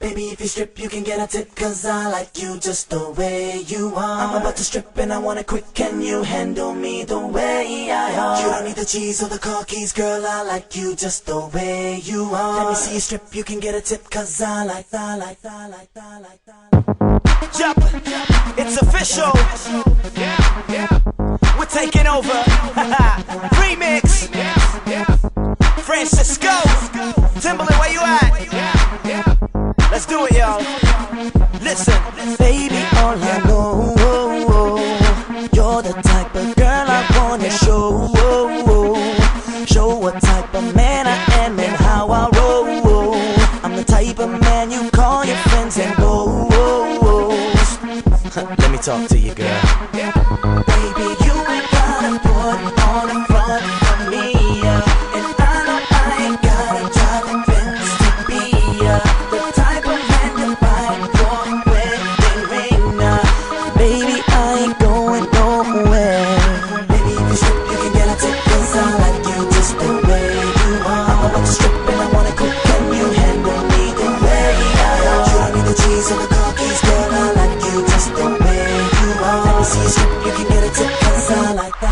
Baby, if you strip, you can get a tip, cause I like you just the way you are. I'm about to strip and I want it quick, can you handle me the way I are? You don't need the cheese or the car keys, girl, I like you just the way you are. Let me see you strip, you can get a tip, cause I like. Jump, it's official. We're taking over. Remix. Francisco, Timberland, where you at? Let's do it, y'all. Listen, baby, all I know, you're the type of girl I wanna show. Show what type of man I am and how I roll. I'm the type of man you call your friends and go. Let me talk to you, girl. Baby, you ain't gotta put on the front for me, and I know I ain't gotta drive the Benz to be the type of man to buy your wedding ring. Baby, I ain't going nowhere. Baby, if you strip, you can get a tip, cause I like you just the way you are. I'm about to strip and I wanna cook, can you handle me the way I are? You don't need the cheese or the car keys, girl, I like you just the way you are. Let me see you strip, you can get a tip, cause I like that.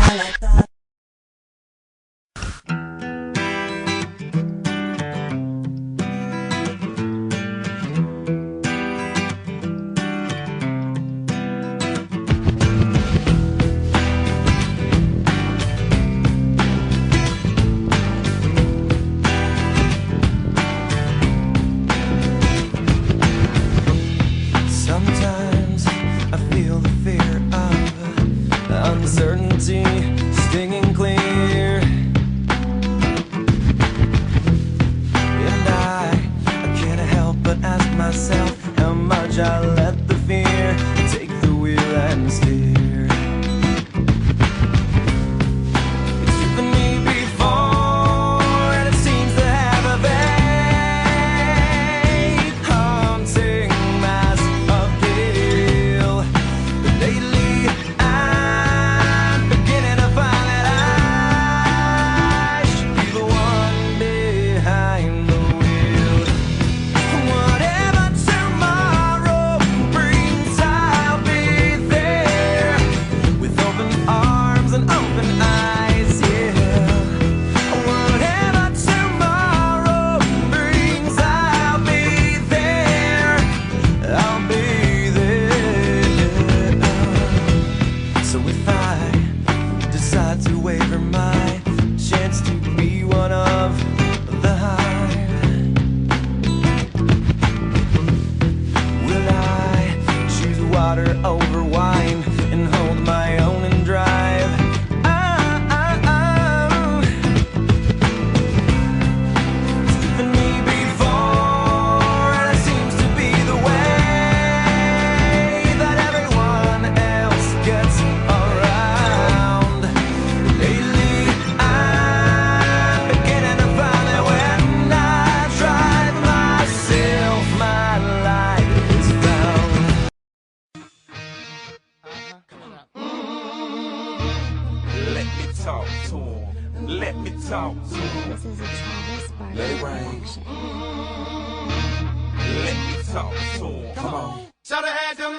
Sometimes I feel the fear of uncertainty stinging clear, and I can't help but ask myself how much I let the fear take the wheel and steer. It's driven me before, and it seems to have a vague, haunting mass appeal. But lately I'm beginning to find that I should be the one behind the wheel. Whatever tomorrow brings, I'll be there with open arms and open eyes, yeah. Whatever tomorrow brings, I'll be there. I'll be there. So if I decide to waver my chance to be one of the hive, will I choose water over wine and hold my own and drive? It's driven me before, and it seems to be the way that everyone else gets around. Lately I'm beginning to find that when I drive myself, my life is found. Let me talk to him. Let me talk to him. This is a Travis Barker Let it rain. production. Let me talk to him. Come on. Shoulda had them